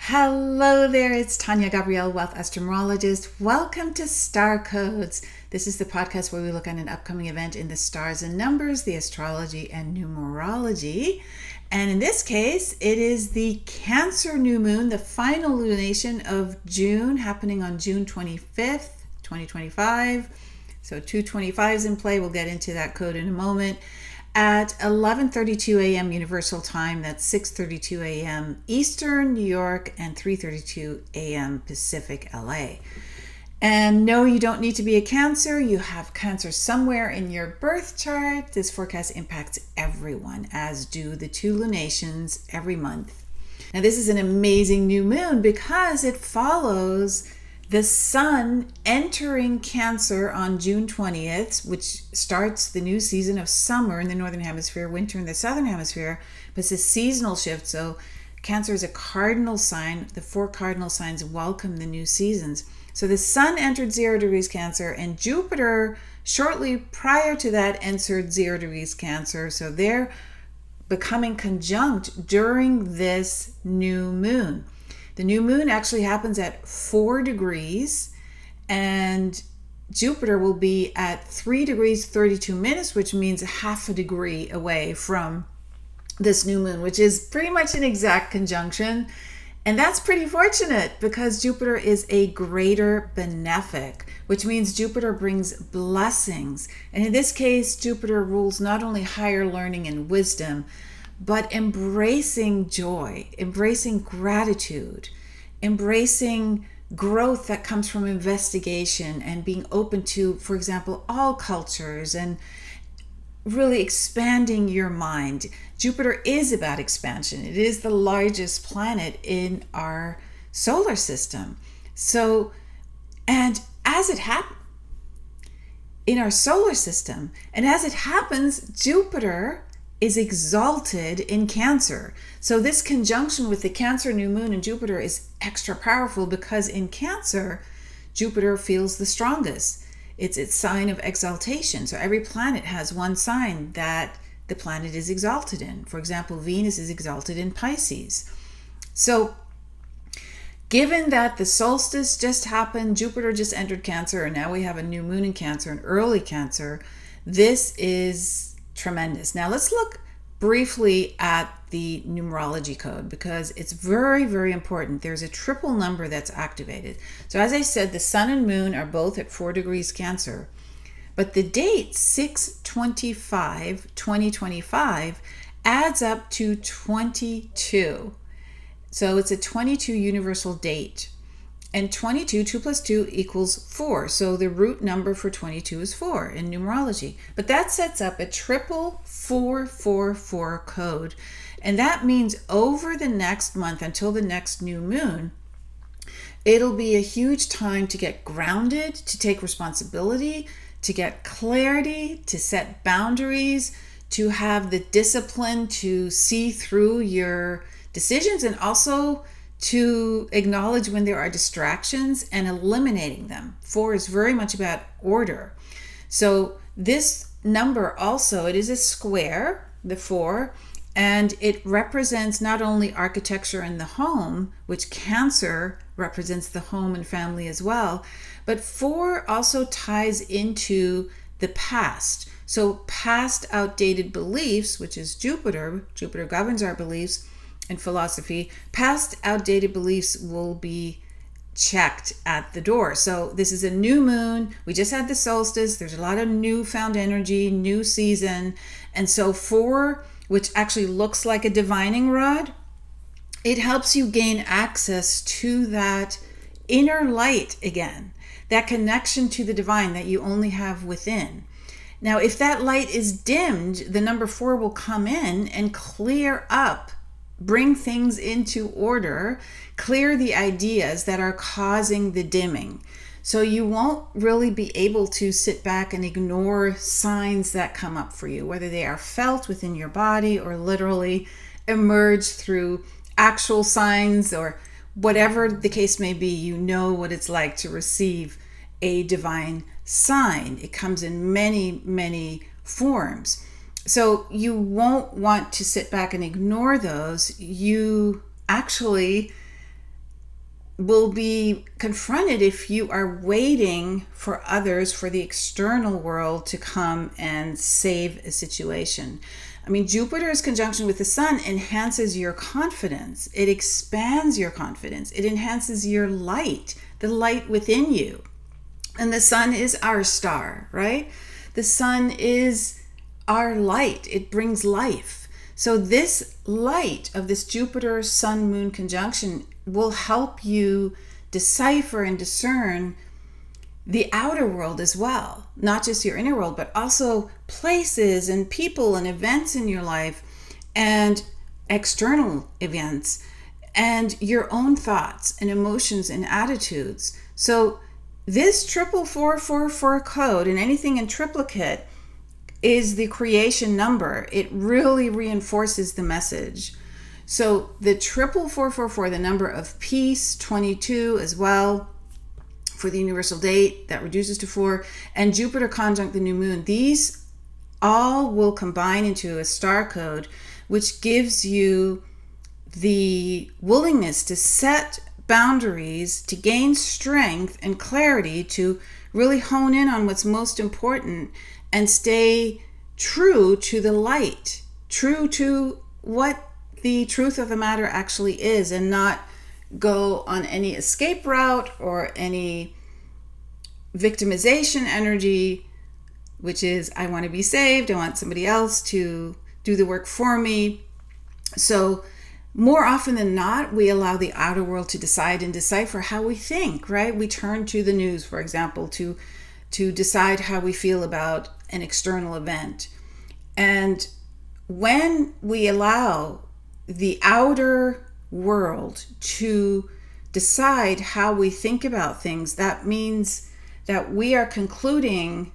Hello there, it's Tania Gabrielle, Wealth Astro-Numerologist. Welcome to Star Codes. This is the podcast where we look at an upcoming event in the stars and numbers, the astrology and numerology. And in this case, it is the Cancer new moon, the final lunation of June, happening on June 25th, 2025. So 225 is in play. We'll get into that code in a moment. At 11:32 a.m. Universal Time, that's 6:32 a.m. Eastern, New York, and 3:32 a.m. Pacific, LA. And no, you don't need to be a Cancer. You have Cancer somewhere in your birth chart. This forecast impacts everyone, as do the two lunations every month. Now, this is an amazing new moon because it follows the sun entering Cancer on June 20th, which starts the new season of summer in the Northern Hemisphere, winter in the Southern Hemisphere. But it's a seasonal shift, so Cancer is a cardinal sign. The four cardinal signs welcome the new seasons. So the sun entered 0 degrees Cancer, and Jupiter shortly prior to that entered 0 degrees Cancer. So they're becoming conjunct during this new moon. The new moon actually happens at 4 degrees, and Jupiter will be at 3 degrees 32 minutes, which means half a degree away from this new moon, which is pretty much an exact conjunction. And that's pretty fortunate because Jupiter is a greater benefic, which means Jupiter brings blessings. And in this case, Jupiter rules not only higher learning and wisdom, but embracing joy, embracing gratitude, embracing growth that comes from investigation and being open to, for example, all cultures, and really expanding your mind. Jupiter is about expansion. It is the largest planet in our solar system. So, and as it happens, in our solar system, and as it happens, Jupiter is exalted in Cancer. So this conjunction with the Cancer new moon and Jupiter is extra powerful because in Cancer, Jupiter feels the strongest. It's its sign of exaltation. So every planet has one sign that the planet is exalted in. For example, Venus is exalted in Pisces. So given that the solstice just happened, Jupiter just entered Cancer, and now we have a new moon in Cancer, an early Cancer, this is tremendous. Now let's look briefly at the numerology code because it's very, very important. There's a triple number that's activated. So as I said, the sun and moon are both at 4 degrees Cancer, but the date 6/25/2025 adds up to 22. So it's a 22 universal date. And 22, 2 plus 2 equals 4. So the root number for 22 is 4 in numerology. But that sets up a triple 444 code. And that means over the next month until the next new moon, it'll be a huge time to get grounded, to take responsibility, to get clarity, to set boundaries, to have the discipline to see through your decisions, and also to acknowledge when there are distractions and eliminating them. 4 is very much about order. So this number also, it is a square, the 4, and it represents not only architecture and the home, which Cancer represents the home and family as well, but 4 also ties into the past. So past outdated beliefs, which is Jupiter governs our beliefs and philosophy, past outdated beliefs will be checked at the door. So this is a new moon. We just had the solstice. There's a lot of newfound energy, new season. And so 4, which actually looks like a divining rod, it helps you gain access to that inner light again, that connection to the divine that you only have within. Now, if that light is dimmed, the number 4 will come in and clear up, bring things into order, clear the ideas that are causing the dimming. So you won't really be able to sit back and ignore signs that come up for you, whether they are felt within your body or literally emerge through actual signs or whatever the case may be. You know what it's like to receive a divine sign. It comes in many, many forms. So you won't want to sit back and ignore those. You actually will be confronted if you are waiting for others, for the external world to come and save a situation. I mean, Jupiter's conjunction with the sun enhances your confidence. It expands your confidence. It enhances your light, the light within you. And the sun is our star, right? The sun is our light. It brings life. So this light of this Jupiter Sun Moon conjunction will help you decipher and discern the outer world as well, not just your inner world, but also places and people and events in your life and external events and your own thoughts and emotions and attitudes. So this 44444 code and anything in triplicate is the creation number. It really reinforces the message. So the 44444, the number of peace, 22 as well, for the universal date, that reduces to 4, and Jupiter conjunct the new moon, these all will combine into a star code, which gives you the willingness to set boundaries, to gain strength and clarity, to really hone in on what's most important and stay true to the light, true to what the truth of the matter actually is, and not go on any escape route or any victimization energy, which is, I want to be saved, I want somebody else to do the work for me. So more often than not, we allow the outer world to decide and decipher how we think, right? We turn to the news, for example, to decide how we feel about an external event. And when we allow the outer world to decide how we think about things, that means that we are concluding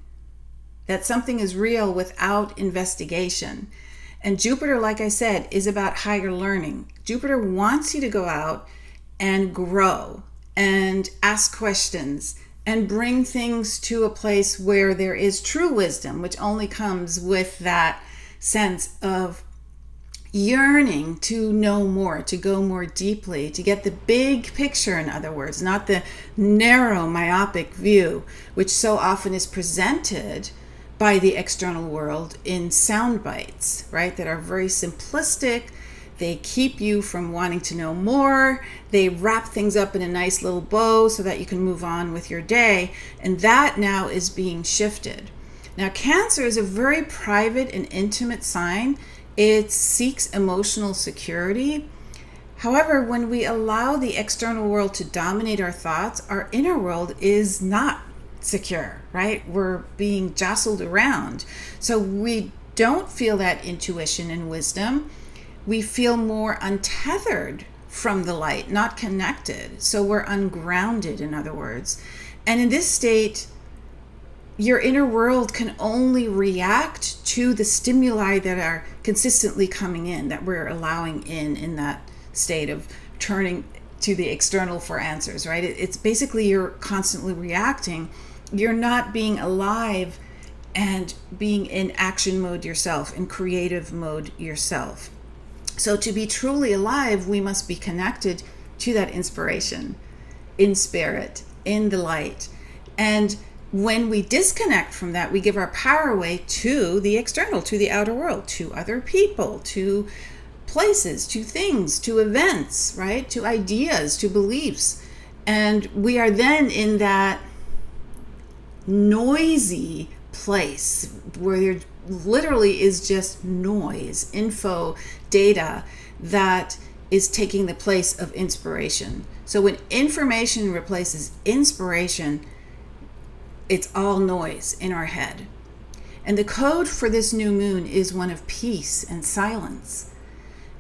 that something is real without investigation. And Jupiter, like I said, is about higher learning. Jupiter wants you to go out and grow and ask questions and bring things to a place where there is true wisdom, which only comes with that sense of yearning to know more, to go more deeply, to get the big picture, in other words, not the narrow, myopic view, which so often is presented by the external world in sound bites, right, that are very simplistic. They keep you from wanting to know more. They wrap things up in a nice little bow so that you can move on with your day. And that now is being shifted. Now, Cancer is a very private and intimate sign. It seeks emotional security. However, when we allow the external world to dominate our thoughts, our inner world is not secure, right? We're being jostled around. So we don't feel that intuition and wisdom. We feel more untethered from the light, not connected. So we're ungrounded, in other words. And in this state, your inner world can only react to the stimuli that are consistently coming in, that we're allowing in that state of turning to the external for answers, right? It's basically you're constantly reacting. You're not being alive and being in action mode yourself, in creative mode yourself. So to be truly alive, we must be connected to that inspiration, in spirit, in the light. And when we disconnect from that, we give our power away to the external, to the outer world, to other people, to places, to things, to events, right? To ideas, to beliefs. And we are then in that noisy place where there literally is just noise, info, data that is taking the place of inspiration. So when information replaces inspiration, it's all noise in our head. And the code for this new moon is one of peace and silence.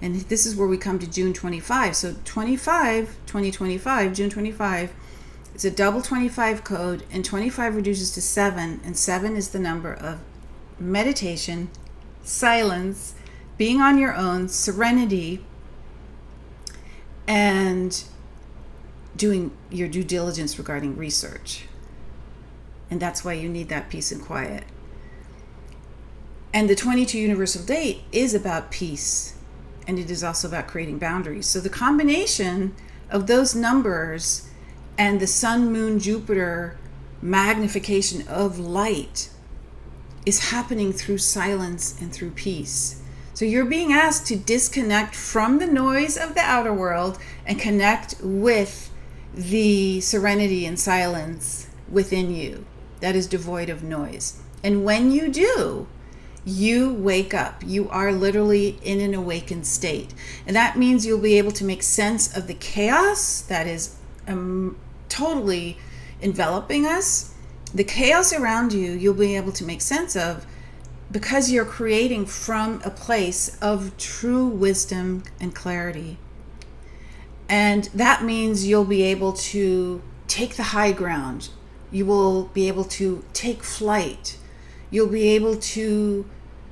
And this is where we come to June 25. So 2025, June 25, it's a double 25 code, and 25 reduces to 7, and 7 is the number of meditation, silence, being on your own, serenity, and doing your due diligence regarding research. And that's why you need that peace and quiet. And the 22 universal date is about peace, and it is also about creating boundaries. So the combination of those numbers and the Sun, Moon, Jupiter magnification of light is happening through silence and through peace. So you're being asked to disconnect from the noise of the outer world and connect with the serenity and silence within you that is devoid of noise. And when you do, you wake up. You are literally in an awakened state. And that means you'll be able to make sense of the chaos that is totally enveloping us. The chaos around you, you'll be able to make sense of because you're creating from a place of true wisdom and clarity. And that means you'll be able to take the high ground. You will be able to take flight. You'll be able to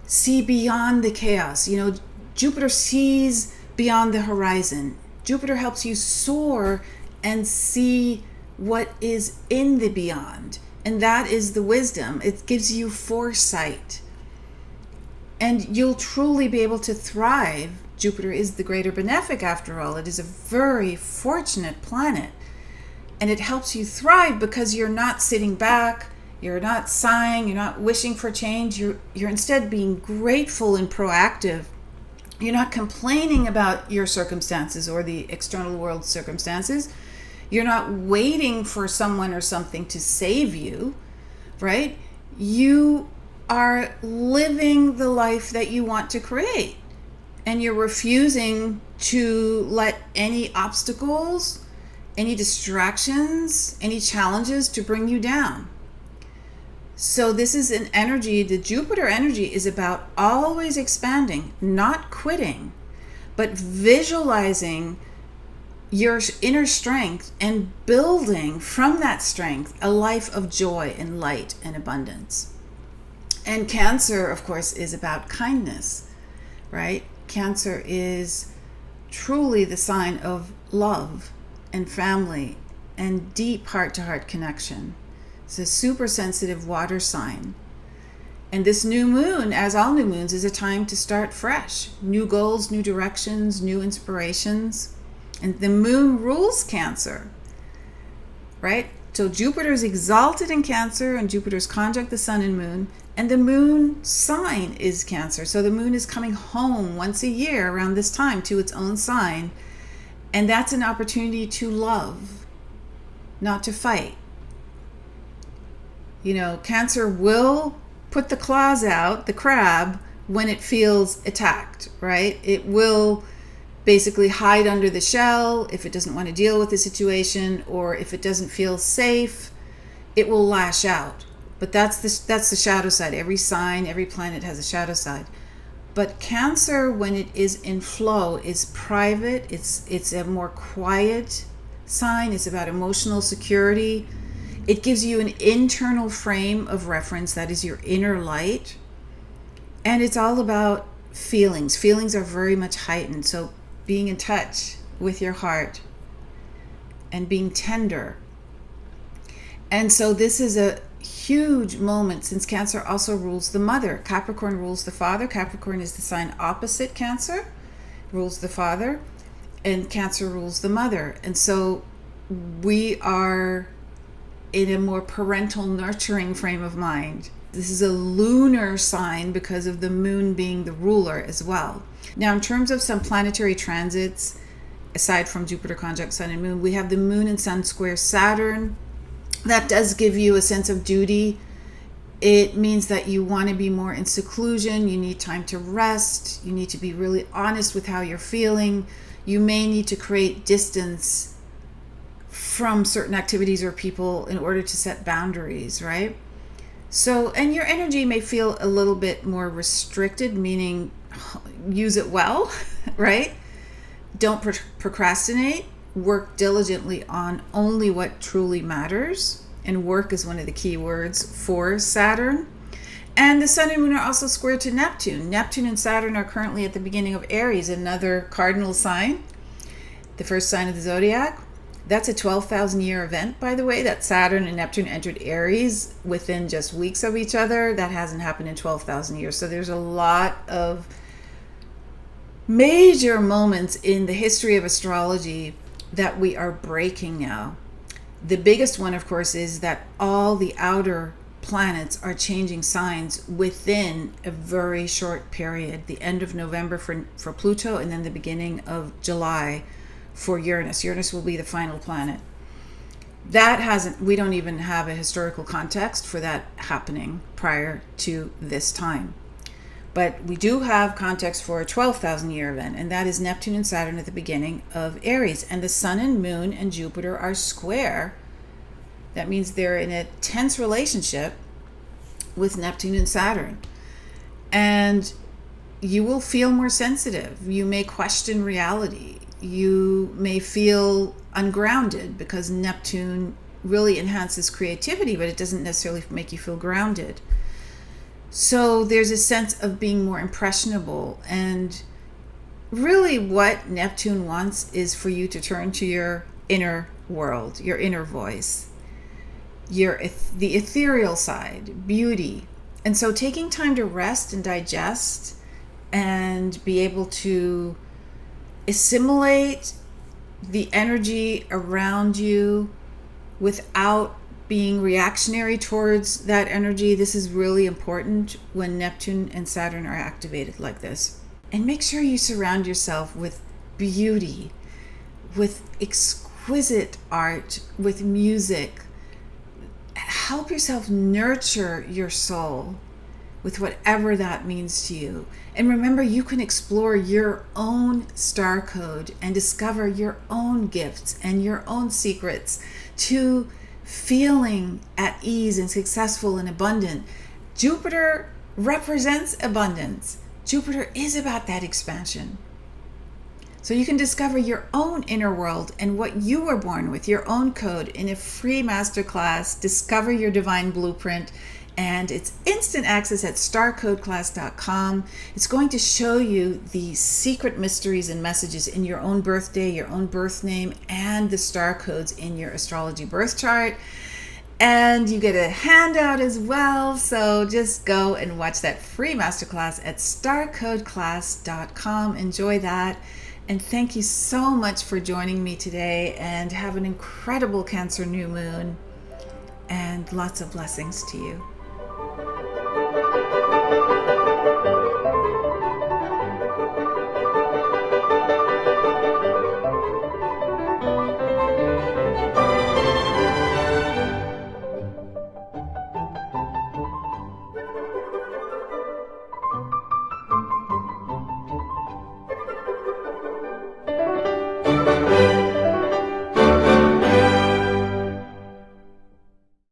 see beyond the chaos. Jupiter sees beyond the horizon. Jupiter helps you soar and see what is in the beyond. And that is the wisdom. It gives you foresight. And you'll truly be able to thrive. Jupiter is the greater benefic after all. It is a very fortunate planet. And it helps you thrive because you're not sitting back, you're not sighing, you're not wishing for change. You're instead being grateful and proactive. You're not complaining about your circumstances or the external world circumstances. You're not waiting for someone or something to save you, right? You are living the life that you want to create. And you're refusing to let any obstacles, any distractions, any challenges to bring you down. So this is an energy, the Jupiter energy is about always expanding, not quitting, but visualizing your inner strength and building from that strength a life of joy and light and abundance. And Cancer, of course, is about kindness, right? Cancer is truly the sign of love and family and deep heart-to-heart connection. It's a super sensitive water sign. And this new moon, as all new moons, is a time to start fresh. New goals, new directions, new inspirations. And the moon rules Cancer, right? So Jupiter is exalted in Cancer, and Jupiter's conjunct the sun and moon. And the moon sign is Cancer. So the moon is coming home once a year around this time to its own sign. And that's an opportunity to love, not to fight. Cancer will put the claws out, the crab, when it feels attacked, right? It will basically hide under the shell if it doesn't want to deal with the situation, or if it doesn't feel safe, it will lash out. But that's the shadow side. Every sign, every planet has a shadow side. But Cancer, when it is in flow, is private. It's a more quiet sign. It's about emotional security. It gives you an internal frame of reference, that is your inner light. And it's all about feelings. Feelings are very much heightened. So being in touch with your heart and being tender. And so this is a huge moment, since Cancer also rules the mother. Capricorn rules the father. Capricorn is the sign opposite Cancer, rules the father, and Cancer rules the mother. And so we are in a more parental, nurturing frame of mind. This is a lunar sign because of the moon being the ruler as well. Now, in terms of some planetary transits, aside from Jupiter conjunct sun and moon, we have the moon and sun square Saturn. That does give you a sense of duty. It means that you want to be more in seclusion. You need time to rest. You need to be really honest with how you're feeling. You may need to create distance from certain activities or people in order to set boundaries, right? So, and your energy may feel a little bit more restricted, meaning use it well, right? Don't procrastinate. Work diligently on only what truly matters. And work is one of the key words for Saturn. And the sun and moon are also square to Neptune. Neptune and Saturn are currently at the beginning of Aries, another cardinal sign, the first sign of the zodiac. That's a 12,000 year event, by the way, that Saturn and Neptune entered Aries within just weeks of each other. That hasn't happened in 12,000 years. So there's a lot of major moments in the history of astrology that we are breaking now. The biggest one, of course, is that all the outer planets are changing signs within a very short period. The end of November for Pluto, and then the beginning of July for Uranus. Uranus will be the final planet. We don't even have a historical context for that happening prior to this time. But we do have context for a 12,000 year event, and that is Neptune and Saturn at the beginning of Aries. And the Sun and Moon and Jupiter are square. That means they're in a tense relationship with Neptune and Saturn. And you will feel more sensitive. You may question reality. You may feel ungrounded because Neptune really enhances creativity, but it doesn't necessarily make you feel grounded. So there's a sense of being more impressionable. And really what Neptune wants is for you to turn to your inner world, your inner voice, the ethereal side, beauty. And so taking time to rest and digest and be able to assimilate the energy around you without being reactionary towards that energy. This is really important when Neptune and Saturn are activated like this. And make sure you surround yourself with beauty, with exquisite art, with music. Help yourself nurture your soul with whatever that means to you. And remember, you can explore your own star code and discover your own gifts and your own secrets to feeling at ease and successful and abundant. Jupiter represents abundance. Jupiter is about that expansion. So you can discover your own inner world and what you were born with, your own code, in a free masterclass. Discover your divine blueprint. And it's instant access at starcodeclass.com. It's going to show you the secret mysteries and messages in your own birthday, your own birth name, and the star codes in your astrology birth chart. And you get a handout as well. So just go and watch that free masterclass at starcodeclass.com. Enjoy that. And thank you so much for joining me today, and have an incredible Cancer new moon and lots of blessings to you.